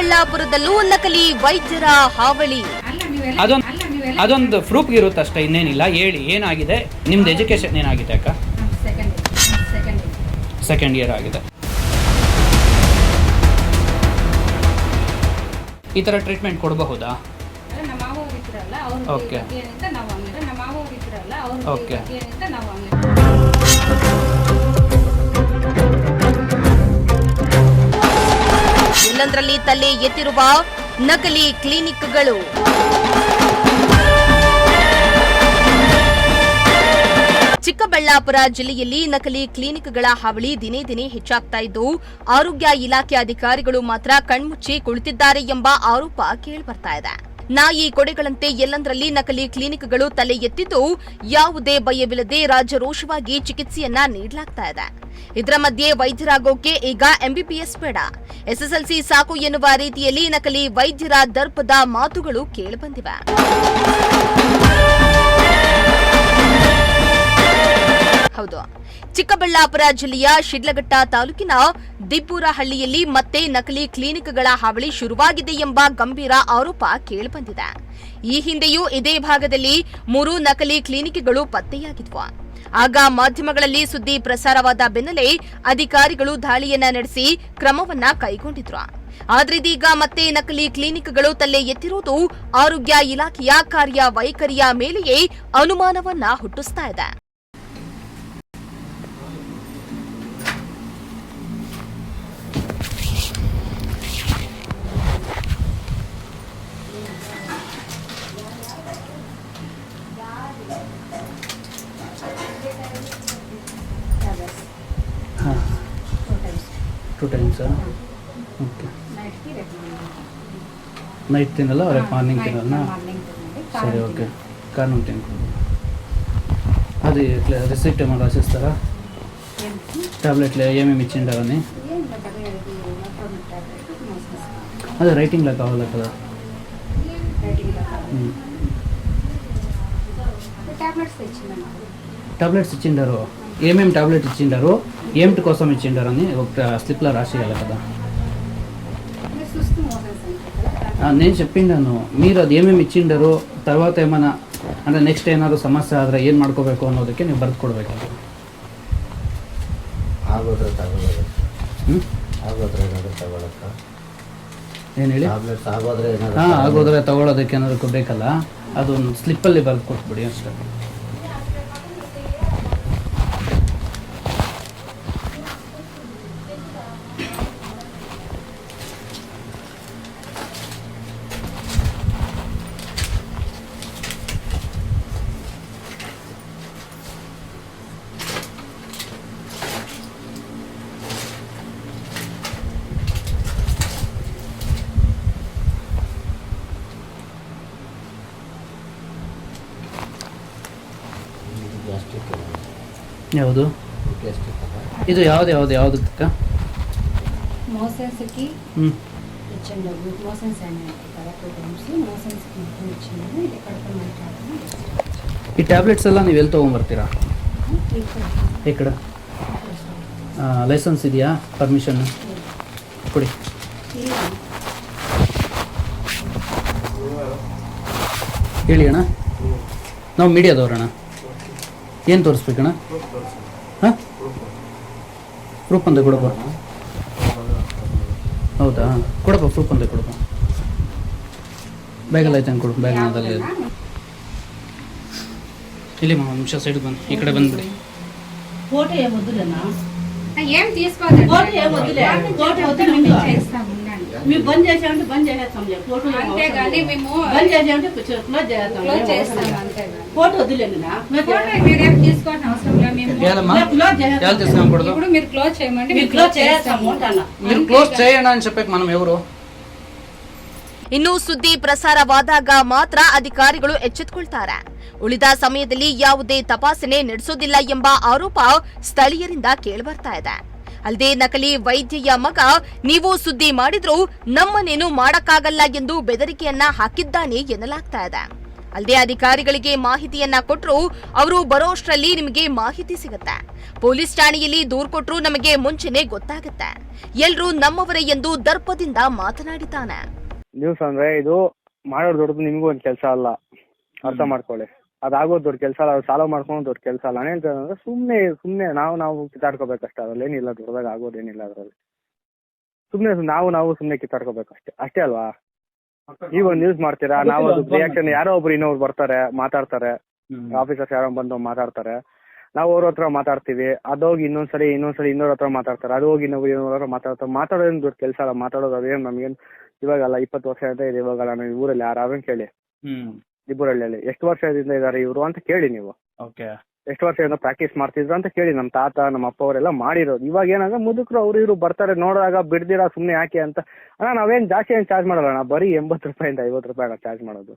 ಚಿಕ್ಕಬಳ್ಳಾಪುರದಲ್ಲೂ ನಕಲಿ ವೈದ್ಯರ ಹಾವಳಿ. ಅದೊಂದು ಪ್ರೂಫ್ ಇರುತ್ತೆ ಅಷ್ಟೇ, ಇನ್ನೇನಿಲ್ಲ. ಹೇಳಿ ಏನಾಗಿದೆ, ನಿಮ್ದು ಎಜುಕೇಶನ್ ಏನಾಗಿದೆ ಅಕ್ಕ? ಸೆಕೆಂಡ್ ಇಯರ್ ಆಗಿದೆ. ಈ ಥರ ಟ್ರೀಟ್ಮೆಂಟ್ ಕೊಡಬಹುದಾ? Okay okay. ಎಲ್ಲಂದ್ರಲ್ಲಿ ತಲೆ ಎತ್ತಿರುವ ನಕಲಿ ಕ್ಲಿನಿಕ್ಗಳು. ಚಿಕ್ಕಬಳ್ಳಾಪುರ ಜಿಲ್ಲೆಯಲ್ಲಿ ನಕಲಿ ಕ್ಲಿನಿಕ್ಗಳ ಹಾವಳಿ ದಿನೇ ದಿನೇ ಹೆಚ್ಚಾಗ್ತಾ ಇದ್ದು, ಆರೋಗ್ಯ ಇಲಾಖೆ ಅಧಿಕಾರಿಗಳು ಮಾತ್ರ ಕಣ್ಮುಚ್ಚಿ ಕುಳಿತಿದ್ದಾರೆ ಎಂಬ ಆರೋಪ ಕೇಳಿಬರ್ತಾ ಇದೆ. ನಾಯಿ ಕೊಡೆಗಳಂತೆ ಎಲ್ಲಂದರಲ್ಲಿ ನಕಲಿ ಕ್ಲಿನಿಕ್ಗಳು ತಲೆ ಎತ್ತಿದ್ದು, ಯಾವುದೇ ಭಯವಿಲ್ಲದೆ ರಾಜರೋಷವಾಗಿ ಚಿಕಿತ್ಸೆಯನ್ನ ನೀಡಲಾಗ್ತಾ ಇದೆ. ಇದರ ಮಧ್ಯೆ ವೈದ್ಯರಾಗೋಕೆ ಈಗ ಎಂಬಿಬಿಎಸ್ ಬೇಡ, ಎಸ್ಎಸ್ಎಲ್ಸಿ ಸಾಕು ಎನ್ನುವ ರೀತಿಯಲ್ಲಿ ನಕಲಿ ವೈದ್ಯರ ದರ್ಪದ ಮಾತುಗಳು ಕೇಳಿಬಂದಿವೆ. ಹೌದು, ಚಿಕ್ಕಬಳ್ಳಾಪುರ ಜಿಲ್ಲೆಯ ಶಿಡ್ಲಘಟ್ಟ ತಾಲೂಕಿನ ದಿಬ್ಬೂರಹಳ್ಳಿಯಲ್ಲಿ ಮತ್ತೆ ನಕಲಿ ಕ್ಲಿನಿಕ್ಗಳ ಹಾವಳಿ ಶುರುವಾಗಿದೆ ಎಂಬ ಗಂಭೀರ ಆರೋಪ ಕೇಳಿಬಂದಿದೆ. ಈ ಹಿಂದೆಯೂ ಇದೇ ಭಾಗದಲ್ಲಿ 3 ನಕಲಿ ಕ್ಲಿನಿಕ್ಗಳು ಪತ್ತೆಯಾಗಿದ್ವು. ಆಗ ಮಾಧ್ಯಮಗಳಲ್ಲಿ ಸುದ್ದಿ ಪ್ರಸಾರವಾದ ಬೆನ್ನಲ್ಲೇ ಅಧಿಕಾರಿಗಳು ದಾಳಿಯನ್ನ ನಡೆಸಿ ಕ್ರಮವನ್ನ ಕೈಗೊಂಡಿದ್ರು. ಆದ್ರೆ ಇದೀಗ ಮತ್ತೆ ನಕಲಿ ಕ್ಲಿನಿಕ್ಗಳು ತಲೆ ಎತ್ತಿರುವುದು ಆರೋಗ್ಯ ಇಲಾಖೆಯ ಕಾರ್ಯವೈಖರಿಯ ಮೇಲೆಯೇ ಅನುಮಾನವನ್ನ ಹುಟ್ಟಿಸ್ತಾ ಇದೆ. Two times okay. ನೈಟ್ ತಿನ್ನಲ್ಲ, ಅವ್ರಿಗೆ ಮಾರ್ನಿಂಗ್ ತಿನ್ನಲ್ಲ. ಸರಿ ಓಕೆ. ಕಾನೂನು ತಿನ್ಕೊಂಡು అది రిసిప్ట్ ఏమైనా రాసిస్తారా? టాబ్లెట్లు ఏమేమి ఇచ్చిండారని అదే రైటింగ్లో కావాలి కదా. టాబ్లెట్స్ ఇచ్చిండారు, ఏమేమి టాబ్లెట్ ఇచ్చిండారు, ఏమిటి కోసం ఇచ్చిండారని ఒక స్లిప్లో రాసేయాలి కదా. నేను చెప్పిండాను, మీరు అది ఏమేమి ఇచ్చిండారు, తర్వాత ఏమైనా ಅಂದರೆ ನೆಕ್ಸ್ಟ್ ಏನಾದರೂ ಸಮಸ್ಯೆ ಆದರೆ ಏನು ಮಾಡ್ಕೋಬೇಕು ಅನ್ನೋದಕ್ಕೆ ನೀವು ಬರೆದು ಕೊಡಬೇಕಲ್ಲ. ಏನು ಹೇಳಿ? ಹಾಂ, ಆಗೋದ್ರೆ ತಗೊಳ್ಳೋದಕ್ಕೆ ಏನಾದರೂ ಬೇಕಲ್ಲ, ಅದೊಂದು ಸ್ಲಿಪ್ಪಲ್ಲಿ ಬರೆದು ಕೊಟ್ಬಿಡಿ ಅಷ್ಟೇ. ಯಾವುದು ಇದು? ಯಾವುದಕ್ಕ? ಈ ಟ್ಯಾಬ್ಲೆಟ್ಸ್ ಎಲ್ಲ ನೀವು ಎಲ್ಲಿ ತೊಗೊಂಬರ್ತೀರಾ? ಈ ಕಡೆ ಲೈಸೆನ್ಸ್ ಇದೆಯಾ? ಪರ್ಮಿಷನ್ ಕೊಡಿ. ಹೇಳಿ ಅಣ್ಣ, ನಾವು ಮೀಡಿಯಾದವ್ರಣ್ಣ. ಏನು ತೋರಿಸ್ಬೇಕಣ್ಣ? ಹಾಂ, ಪ್ರೂಫ್ ಅಂತ ಕೊಡಪ್ಪ. ಹೌದಾ, ಕೊಡಪ್ಪ, ಪ್ರೂಫ್ ಅಂತ ಕೊಡಪ್ಪ. ಬ್ಯಾಗಲ್ಲಿ ಐತೆ ಕೊಡು, ಬ್ಯಾಗ್ನಲ್ಲಿ ಇಲ್ಲಿ ಒಂದು ನಿಮಿಷ ಸೈಡ್ ಬಂದು ಈ ಕಡೆ ಬಂದ್ಬಿಡಿ. మీరు బంద్ చేసామంటే బంద్ చేసేస్తాం. ఫోటో వద్దులేండి, క్లోజ్ చేయండి అని చెప్పి మనం ఎవరు. ಇನ್ನು ಸುದ್ದಿ ಪ್ರಸಾರವಾದಾಗ ಮಾತ್ರ ಅಧಿಕಾರಿಗಳು ಎಚ್ಚೆತ್ತುಕೊಳ್ತಾರೆ. ಉಳಿದ ಸಮಯದಲ್ಲಿ ಯಾವುದೇ ತಪಾಸಣೆ ನಡೆಸೋದಿಲ್ಲ ಎಂಬ ಆರೋಪ ಸ್ಥಳೀಯರಿಂದ ಕೇಳಿಬರ್ತಾ ಇದೆ. ಅಲ್ಲದೆ ನಕಲಿ ವೈದ್ಯೆಯ ಮಗ ನೀವು ಸುದ್ದಿ ಮಾಡಿದ್ರೂ ನಮ್ಮನ್ನೇನು ಮಾಡಕ್ಕಾಗಲ್ಲ ಎಂದು ಬೆದರಿಕೆಯನ್ನ ಹಾಕಿದ್ದಾನೆ ಎನ್ನಲಾಗ್ತಾ ಇದೆ. ಅಲ್ಲದೆ ಅಧಿಕಾರಿಗಳಿಗೆ ಮಾಹಿತಿಯನ್ನ ಕೊಟ್ಟರು ಅವರು ಬರೋಷ್ಟರಲ್ಲಿ ನಿಮಗೆ ಮಾಹಿತಿ ಸಿಗುತ್ತೆ. ಪೊಲೀಸ್ ಠಾಣೆಯಲ್ಲಿ ದೂರು ಕೊಟ್ಟರು ನಮಗೆ ಮುಂಚೆನೆ ಗೊತ್ತಾಗುತ್ತೆ. ಎಲ್ರೂ ನಮ್ಮವರೇ ಎಂದು ದರ್ಪದಿಂದ ಮಾತನಾಡಿದ್ದಾನೆ. ನ್ಯೂಸ್ ಅಂದ್ರೆ ಇದು ಮಾಡೋದು ದೊಡ್ಡದು, ನಿಮಗೂ ಒಂದು ಕೆಲಸ ಅಲ್ಲ, ಅರ್ಥ ಮಾಡ್ಕೊಳ್ಳಿ. ಅದಾಗೋದು ದೊಡ್ಡ ಕೆಲಸ ಅಲ್ಲ, ಅದು ಸಾಲ ಮಾಡ್ಕೊಂಡು ದೊಡ್ಡ ಕೆಲಸ ಅಲ್ಲ. ಅಂದ್ರೆ ಸುಮ್ಮನೆ ನಾವು ಕಿತ್ತಾಡ್ಕೋಬೇಕಷ್ಟೇ. ಅದ್ರಲ್ಲಿ ಏನಿಲ್ಲ, ದೊಡ್ಡದಾಗ ಆಗೋದೇನಿಲ್ಲ ಅದರಲ್ಲಿ. ನಾವು ಸುಮ್ಮನೆ ಕಿತ್ತಾಡ್ಕೋಬೇಕಷ್ಟೇ, ಅಷ್ಟೇ ಅಲ್ವಾ? ಈಗ ಒಂದು ನ್ಯೂಸ್ ಮಾಡ್ತೀರಾ, ನಾವು ಅದು ರಿಯಾಕ್ಷನ್ ಯಾರೋ ಒಬ್ರು ಇನ್ನೊಬ್ರು ಬರ್ತಾರೆ, ಮಾತಾಡ್ತಾರೆ, ಆಫೀಸರ್ಸ್ ಯಾರೋ ಬಂದು ಮಾತಾಡ್ತಾರೆ, ನಾವು ಅವ್ರ ಹತ್ರ ಮಾತಾಡ್ತೀವಿ. ಅದೋಗಿ ಇನ್ನೊಂದ್ಸರಿ ಇನ್ನೊಂದ್ರ ಹತ್ರ ಮಾತಾಡ್ತಾರೆ, ಅದು ಹೋಗಿ ಇನ್ನೊಬ್ರ ಹತ್ರ ಮಾತಾಡೋದೇನು ದೊಡ್ಡ ಕೆಲಸ ಅಲ್ಲ. ಮಾತಾಡೋದು ಅದೇನು ನಮ್ಗೇನು ಇವಾಗಲ್ಲ, 20 ವರ್ಷ ಅಂತ ಇದೆ ಇವಾಗಲ್ಲ. ನಾವು ಊರಲ್ಲಿ ಯಾರು ಕೇಳಿ, ದಿಬ್ಬೂರಹಳ್ಳಿಯಲ್ಲಿ ಎಷ್ಟು ವರ್ಷದಿಂದ ಇದಾರೆ ಇವರು ಅಂತ ಕೇಳಿ ನೀವು. ಎಷ್ಟು ವರ್ಷದಿಂದ ಪ್ರಾಕ್ಟೀಸ್ ಮಾಡ್ತಿದ್ರು ಅಂತ ಕೇಳಿ. ನಮ್ಮ ತಾತ ನಮ್ಮ ಅಪ್ಪ ಅವರೆಲ್ಲ ಮಾಡಿರೋದು. ಇವಾಗ ಏನಂದ್ರೆ ಮುದುಕರು ಅವ್ರು ಇವರು ಬರ್ತಾರೆ, ನೋಡಿದಾಗ ಬಿಡ್ದಿರಾ ಸುಮ್ಮನೆ ಯಾಕೆ ಅಂತ. ನಾವೇನು ಜಾಸ್ತಿ ಏನು ಚಾರ್ಜ್ ಮಾಡಲ್ಲ, ನಾವು ಬರೀ 80 ರೂಪಾಯಿಂದ 50 ರೂಪಾಯಿ ಚಾರ್ಜ್ ಮಾಡೋದು.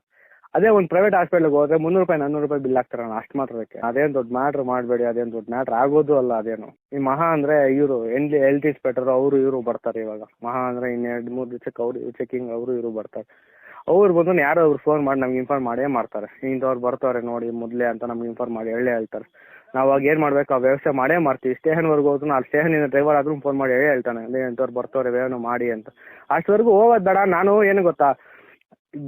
ಅದೇ ಒಂದು ಪ್ರೈವೇಟ್ ಹಾಸ್ಪಿಟಲ್ಗೆ ಹೋದ್ರೆ 300 ರೂಪಾಯಿ 400 ರೂಪಾಯಿ ಬಿಲ್ ಹಾಕ್ತಾರಣ, ಅಷ್ಟು ಮಾತ್ರಕ್ಕೆ. ಅದೇನು ದೊಡ್ಡ ಮ್ಯಾಟ್ರ್ ಮಾಡಬೇಡಿ, ಅದೇನು ದೊಡ್ಡ ಮ್ಯಾಟ್ರ್ ಆಗೋದು ಅಲ್ಲ ಅದೇನು. ಈ ಮಹಾ ಅಂದ್ರೆ ಇವರು ಹೆಲ್ತ್ ಇನ್ಸ್ಪೆಕ್ಟರ್ ಇವರು ಬರ್ತಾರೆ ಇವಾಗ. ಮಹಾ ಅಂದ್ರೆ 2-3 ದಿವಸಕ್ಕೆ ಅವ್ರು ಚೆಕಿಂಗ್ ಇವರು ಬರ್ತಾರೆ. ಅವ್ರು ಬಂದು ಯಾರೋ ಅವ್ರು ಫೋನ್ ಮಾಡಿ ನಮ್ಗೆ ಇನ್ಫಾರ್ಮ್ ಮಾಡೇ ಮಾಡ್ತಾರೆ. ಇಂಥವ್ರು ಬರ್ತಾರೆ ನೋಡಿ ಮೊದಲೇ ಅಂತ ನಮ್ಗೆ ಇನ್ಫಾರ್ಮ್ ಮಾಡಿ ಹೇಳ್ತಾರೆ. ನಾವು ಅವಾಗ ಏನು ಮಾಡ್ಬೇಕು, ಆ ವ್ಯವಸ್ಥೆ ಮಾಡೇ ಮಾಡ್ತೀವಿ. ಸ್ಟೇಷನ್ವರೆಗೂ ಹೋದ್ರು ಅಲ್ಲಿ ಸ್ಟೇಷನಿಂದ ಡ್ರೈವರ್ ಆದ್ರೂ ಫೋನ್ ಮಾಡಿ ಹೇಳ್ತಾನೆ, ಇಂಥವ್ರು ಬರ್ತಾರೆ ವ್ಯವಸ್ಥೆ ಮಾಡಿ ಅಂತ. ಅಷ್ಟವರೆಗೂ ಹೋಗೋದು ಬೇಡ. ನಾನು ಏನು ಗೊತ್ತಾ,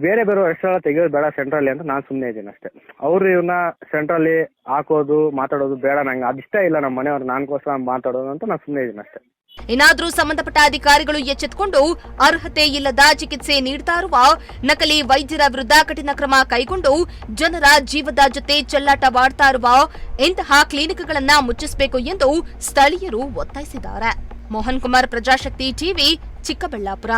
ಬೇರೆ ಹೆಸರೆಲ್ಲ ತೆಗಿಯೋದು ಬೇಡ ಸೆಂಟ್ರಲ್ಲಿ ಅಂತ ನಾನು ಸುಮ್ಮನೆ ಇದ್ದೀನಿ ಅಷ್ಟೇ. ಅವ್ರು ಇವ್ರನ್ನ ಸೆಂಟ್ರಲ್ಲಿ ಹಾಕೋದು ಮಾತಾಡೋದು ಬೇಡ, ನಂಗೆ ಅದಿಷ್ಟ ಇಲ್ಲ. ನಮ್ಮ ಮನೆಯವ್ರು ನಾನ್ಕೋಸ್ಕರ ಮಾತಾಡೋದು ಅಂತ ನಾನು ಸುಮ್ಮನೆ ಇದ್ದೀನಿ ಅಷ್ಟೇ. ಇನ್ನಾದ್ರೂ ಸಂಬಂಧಪಟ್ಟ ಅಧಿಕಾರಿಗಳು ಎಚ್ಚೆತ್ತುಕೊಂಡು ಅರ್ಹತೆ ಇಲ್ಲದ ಚಿಕಿತ್ಸೆ ನೀಡ್ತಾ ಇರುವ ನಕಲಿ ವೈದ್ಯರ ವಿರುದ್ಧ ಕಠಿಣ ಕ್ರಮ ಕೈಗೊಂಡು ಜನರ ಜೀವದ ಜೊತೆ ಚೆಲ್ಲಾಟವಾಡ್ತಾ ಇರುವ ಇಂತಹ ಕ್ಲಿನಿಕ್ಗಳನ್ನ ಮುಚ್ಚಿಸಬೇಕು ಎಂದು ಸ್ಥಳೀಯರು ಒತ್ತಾಯಿಸಿದ್ದಾರೆ. ಮೋಹನ್ ಕುಮಾರ್, ಪ್ರಜಾಶಕ್ತಿ ಟಿವಿ, ಚಿಕ್ಕಬಳ್ಳಾಪುರ.